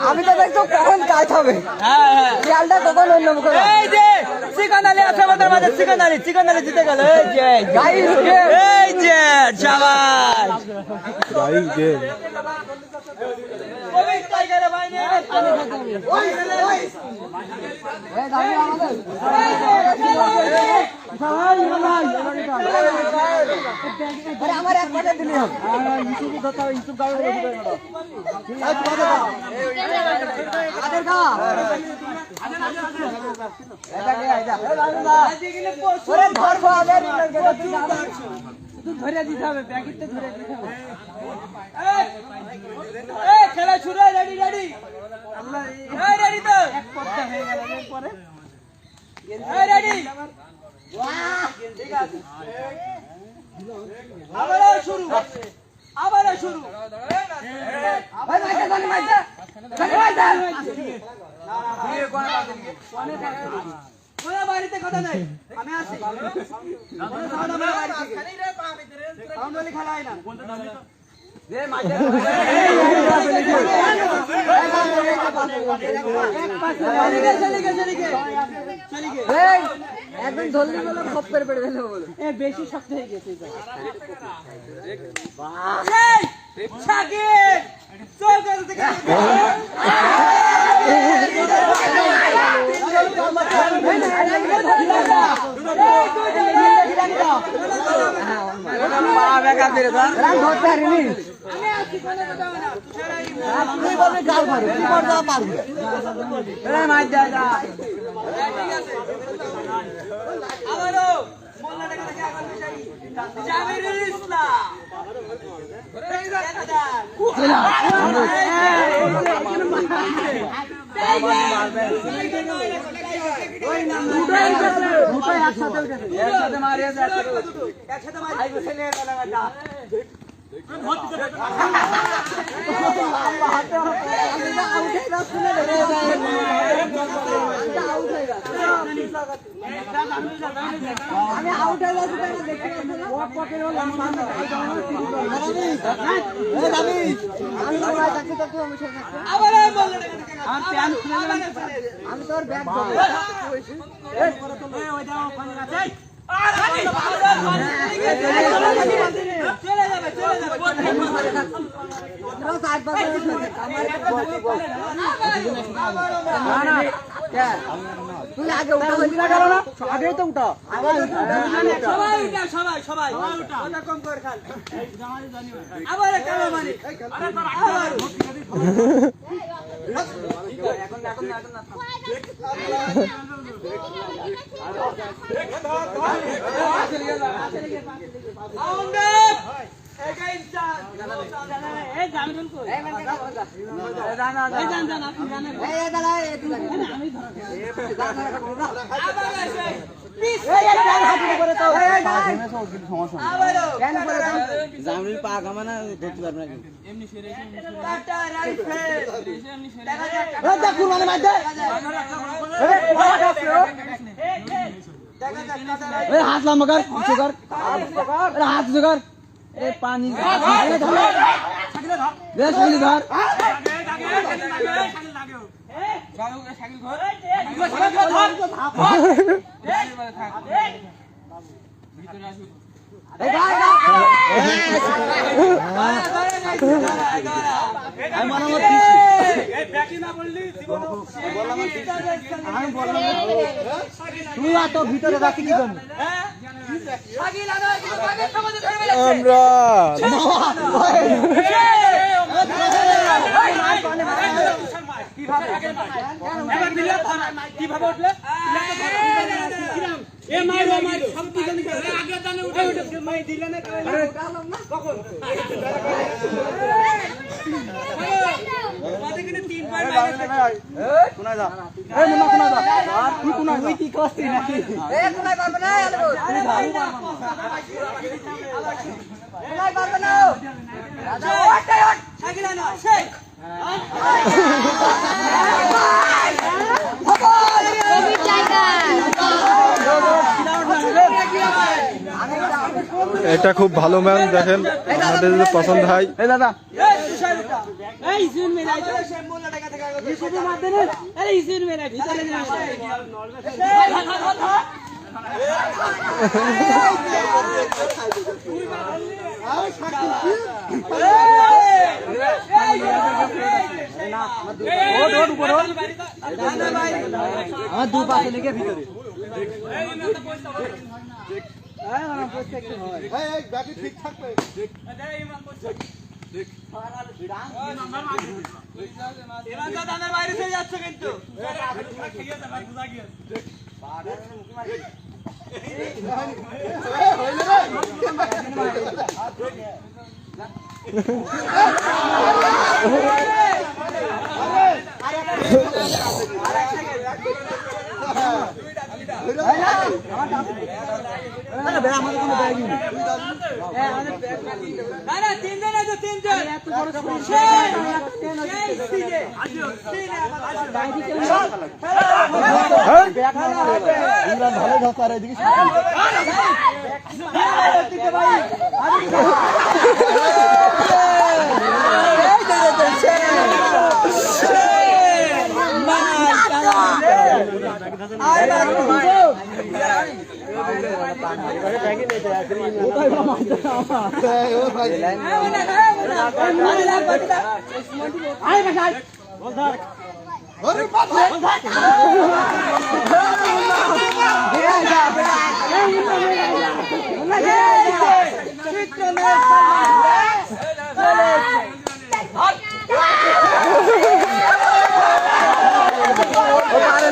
আমি তো দেখছো কখন কাজ হবে। খেয়ালটা কখন অন্য মুখে এই যে চিকনালি আছে আমাদের মাঝে চিকনালি জিতে গেল। এই যে গাইস গেম, এই যে শাবাশ গাইস গেম। ওই টাইগার ভাই নে ওই দাবি আমাদের আরে আমার এক পাটা দিলি হবে ইউটিউব ধরতে হবে, ইউটিউব গাড়ি করে দিবে না আদের গা এটা কে আইদা ওরে ধরবো আদের তুই ধরে দিতে হবে, প্যাকেটটা ধরে দিতে হবে। এই খেলা শুরু, রেডি আল্লাহ এই রেডি তো এক পড়তে হয়ে গেল পরে এই রেডি বাহ ঠিক আছে আবারও শুরু ভাই মাইকে জানি মাইকে কোন বাড়িতে কথা নাই, আমি আছি বাউন্ডারি খেলাই না রে মাইকে একদম ধরলি বলে খপ করে পেড়ে ফেলে বলে বেশি শক্ত হয়ে গেছে। আমি আউট হয়ে যাচ্ছি আমি তোর ব্যাগ তুই আগে উঠা হইলি না কেন না আগে তো উঠা সবাই কথা কম করে খাল আবার কেন মানে এখন না পা ঘামানা ধরতে পারবে না হাত লম্বা কর হাত জোগাড় পানি ধর তুই এত ভিতরে রাখি কি করবি আমরা কিভাবে উঠলে এটা খুব ভালো ম্যান, দেখেন আমাদের যদি পছন্দ হয়। দাদা আমার দু পাশে লেগে ভিতরে ঠিক থাকবে। বাইরে চলে যাচ্ছে কিন্তু ভালো ধসার এদিকে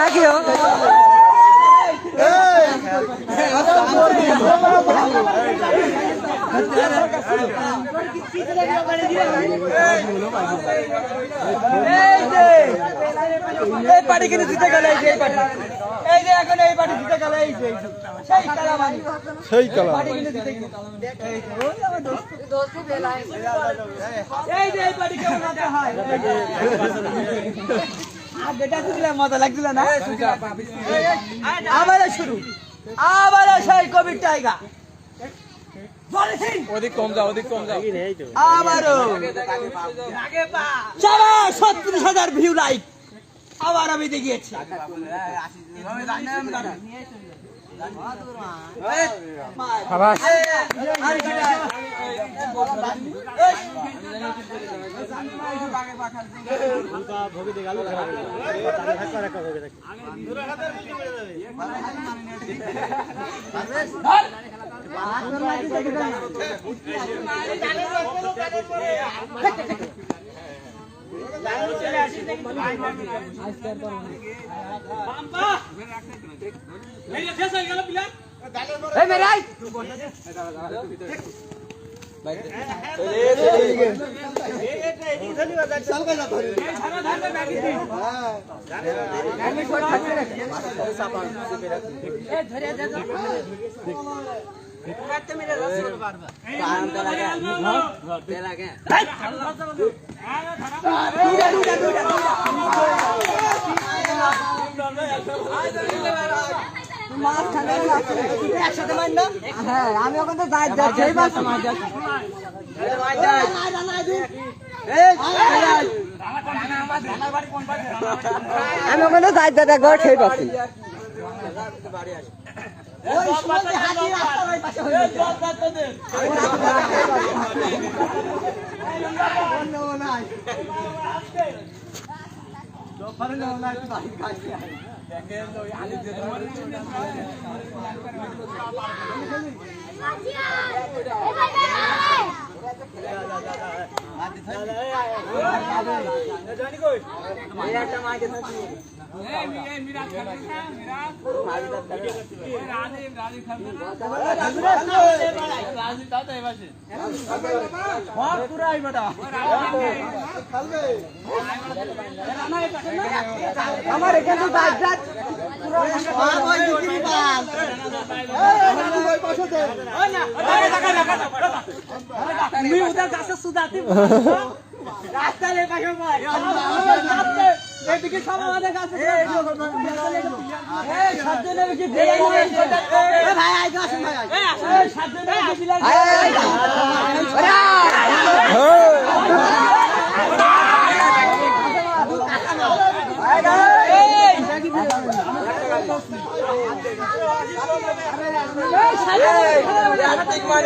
নাকি পার্টি কিনে জিতে গেল এই যে এখন এই পার্টি জিতে গেল এই যে সেই কালা মানি সেই কালা পার্টি কিনে জিতে গেল এই যে এই পার্টি কেমন মজা হয় আর বেটা শুনলে মজা লাগছিল না আবার শুরু আবার সেই কোভিড টাইগার ওদিক কম যাও, ওদিক কম যাও। আবারও 37,000 ভিউ লাইক আবার আমি দেখিয়েছি আমি ওখান তো আমি ওখানে যাই দাদা ঘর খেয়ে পাচ্ছি আমার এখানে তুমি ওদের কাছে সুদাতে রাস্তায় পাশে ভাই এদিকে সমাধানের কাছে এই সাতজনের বেশি ভাই আই আসুন ভাই এই সাতজনের বেশি একবার